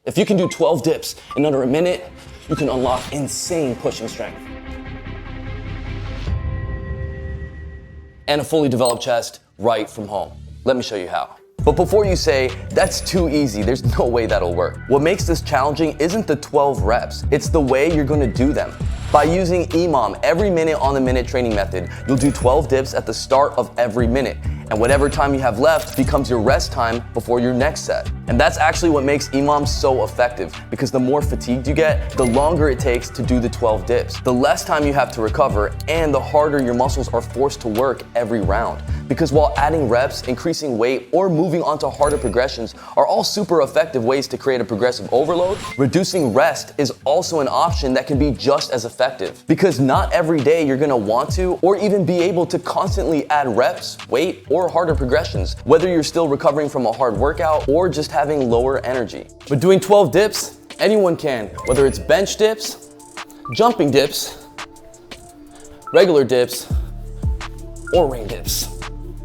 If you can do 12 dips in under a minute, you can unlock insane pushing strength and a fully developed chest right from home. Let me show you how. But before you say, that's too easy, there's no way that'll work. What makes this challenging isn't the 12 reps, it's the way you're gonna do them. By using EMOM, every minute on the minute training method, you'll do 12 dips at the start of every minute. And whatever time you have left becomes your rest time before your next set. And that's actually what makes EMOM so effective, because the more fatigued you get, the longer it takes to do the 12 dips. The less time you have to recover, and the harder your muscles are forced to work every round. Because while adding reps, increasing weight, or moving on to harder progressions are all super effective ways to create a progressive overload, reducing rest is also an option that can be just as effective. Because not every day you're gonna want to, or even be able to constantly add reps, weight, or harder progressions, whether you're still recovering from a hard workout or just having lower energy. But doing 12 dips, anyone can, whether it's bench dips, jumping dips, regular dips, or ring dips.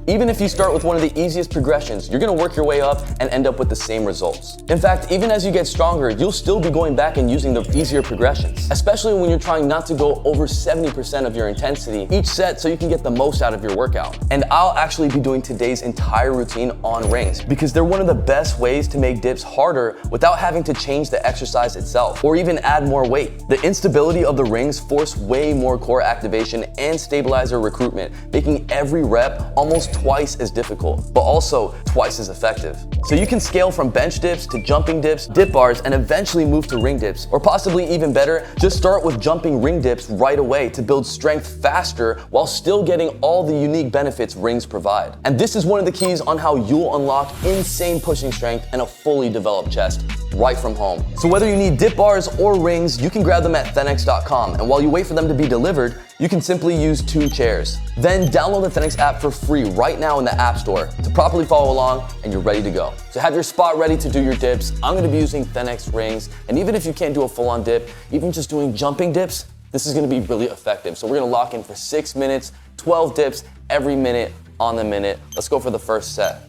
Even if you start with one of the easiest progressions, you're gonna work your way up and end up with the same results. In fact, even as you get stronger, you'll still be going back and using the easier progressions, especially when you're trying not to go over 70% of your intensity each set so you can get the most out of your workout. And I'll actually be doing today's entire routine on rings because they're one of the best ways to make dips harder without having to change the exercise itself or even add more weight. The instability of the rings force way more core activation and stabilizer recruitment, making every rep almost twice as difficult, but also twice as effective. So you can scale from bench dips to jumping dips, dip bars, and eventually move to ring dips. Or possibly even better, just start with jumping ring dips right away to build strength faster while still getting all the unique benefits rings provide. And this is one of the keys on how you'll unlock insane pushing strength and a fully developed chest right from home. So whether you need dip bars or rings, you can grab them at THENX.com. And while you wait for them to be delivered, you can simply use 2 chairs. Then download the THENX app for free right now in the App Store to properly follow along, and you're ready to go. So have your spot ready to do your dips. I'm gonna be using THENX rings, and even if you can't do a full-on dip, even just doing jumping dips, this is gonna be really effective. So we're gonna lock in for 6 minutes, 12 dips every minute on the minute. Let's go for the first set.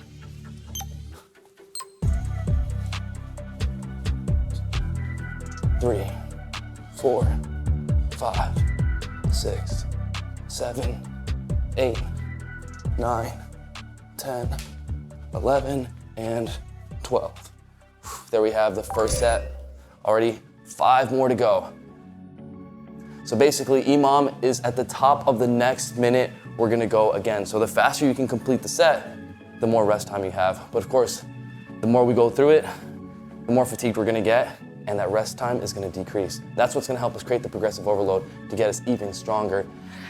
3, 4, 5, 6, 7, 8, 9, 10, 11, and 12. There we have the first set. Already 5 more to go. So basically, EMOM is at the top of the next minute. We're gonna go again. So the faster you can complete the set, the more rest time you have. But of course, the more we go through it, the more fatigued we're gonna get, and that rest time is gonna decrease. That's what's gonna help us create the progressive overload to get us even stronger,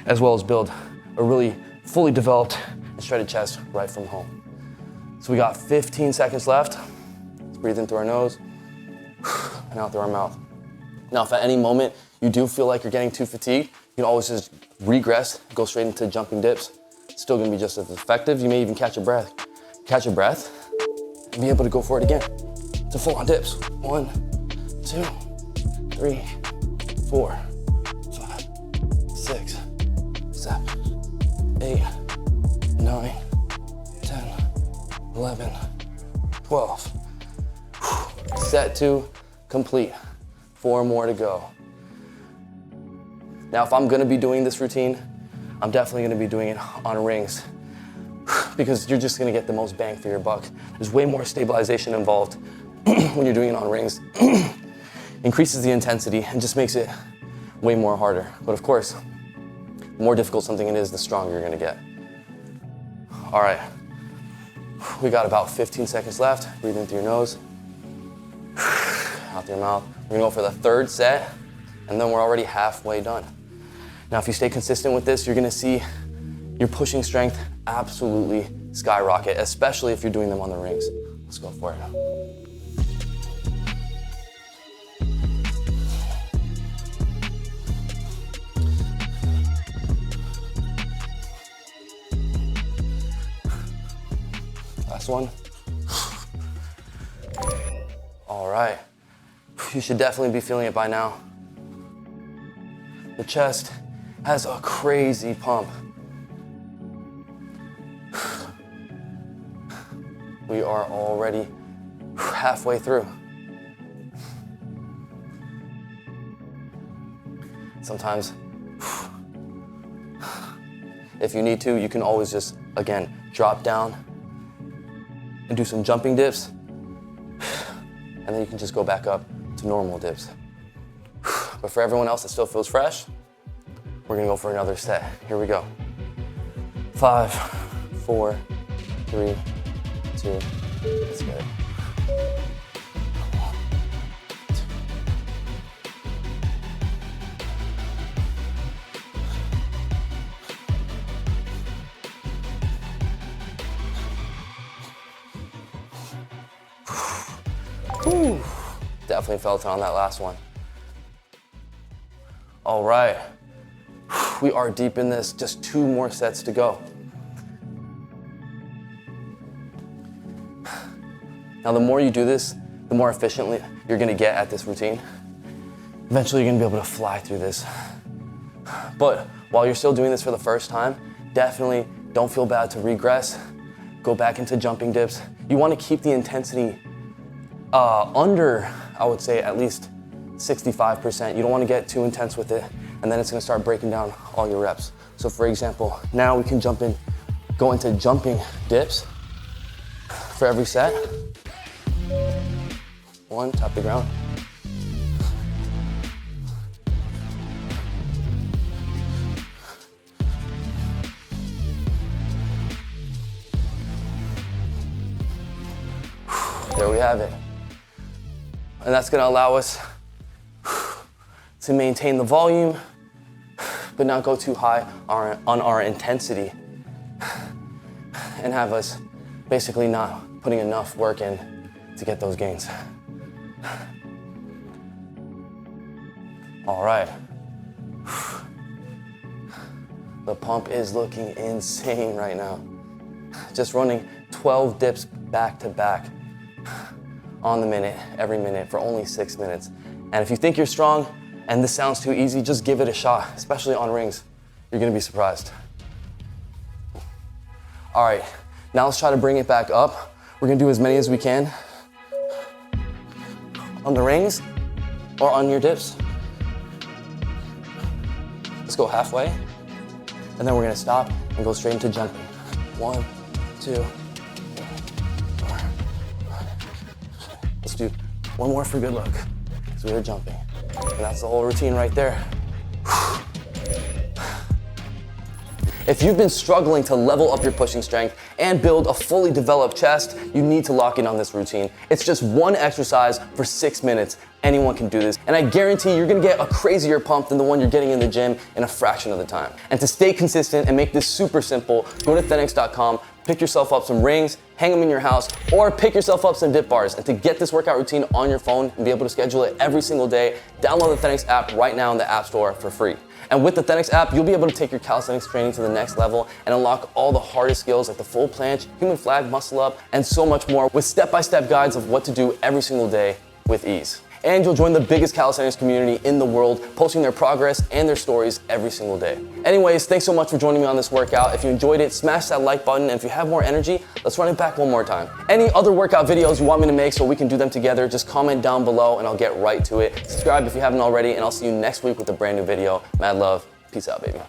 as well as build a really fully developed and shredded chest right from home. So we got 15 seconds left. Let's breathe in through our nose and out through our mouth. Now, if at any moment you do feel like you're getting too fatigued, you can always just regress, go straight into jumping dips. It's still gonna be just as effective. You may even catch a breath, and be able to go for it again. To full-on dips. 1, 2, 3, 4, 5, 6, 7, 8, 9, 10, 11, 12. Set 2 complete. 4 more to go. Now, if I'm gonna be doing this routine, I'm definitely gonna be doing it on rings because you're just gonna get the most bang for your buck. There's way more stabilization involved when you're doing it on rings. Increases the intensity and just makes it way more harder. But of course, the more difficult something it is, the stronger you're gonna get. All right, we got about 15 seconds left. Breathe in through your nose, out through your mouth. We're gonna go for the third set, and then we're already halfway done. Now, if you stay consistent with this, you're gonna see your pushing strength absolutely skyrocket, especially if you're doing them on the rings. Let's go for it. Last one. All right. You should definitely be feeling it by now. The chest has a crazy pump. We are already halfway through. Sometimes, if you need to, you can always just, again, drop down and do some jumping dips, and then you can just go back up to normal dips. But for everyone else that still feels fresh, we're gonna go for another set. Here we go. 5, 4, 3, 2, let's go. Whew. Definitely felt it on that last one. All right, we are deep in this, just 2 more sets to go. Now, the more you do this, the more efficiently you're gonna get at this routine. Eventually, you're gonna be able to fly through this. But while you're still doing this for the first time, definitely don't feel bad to regress. Go back into jumping dips. You wanna keep the intensity under, I would say, at least 65%. You don't want to get too intense with it, and then it's going to start breaking down all your reps. So for example, now we can go into jumping dips for every set. 1, tap the ground. There we have it. And that's gonna allow us to maintain the volume, but not go too high on our intensity, and have us basically not putting enough work in to get those gains. All right. The pump is looking insane right now. Just running 12 dips back to back on the minute, every minute for only 6 minutes. And if you think you're strong and this sounds too easy, just give it a shot, especially on rings. You're gonna be surprised. All right, now let's try to bring it back up. We're gonna do as many as we can on the rings or on your dips. Let's go halfway, and then we're gonna stop and go straight into jumping. 1, 2, let's do one more for good luck, because we are jumping. And that's the whole routine right there. If you've been struggling to level up your pushing strength and build a fully developed chest, you need to lock in on this routine. It's just one exercise for 6 minutes. Anyone can do this. And I guarantee you're gonna get a crazier pump than the one you're getting in the gym in a fraction of the time. And to stay consistent and make this super simple, go to THENX.com, pick yourself up some rings, hang them in your house, or pick yourself up some dip bars. And to get this workout routine on your phone and be able to schedule it every single day, download the THENX app right now in the App Store for free. And with the THENX app, you'll be able to take your calisthenics training to the next level and unlock all the hardest skills like the full planche, human flag, muscle up, and so much more with step-by-step guides of what to do every single day with ease. And you'll join the biggest calisthenics community in the world, posting their progress and their stories every single day. Anyways, thanks so much for joining me on this workout. If you enjoyed it, smash that like button, and if you have more energy, let's run it back one more time. Any other workout videos you want me to make so we can do them together, just comment down below and I'll get right to it. Subscribe if you haven't already, and I'll see you next week with a brand new video. Mad love. Peace out, baby.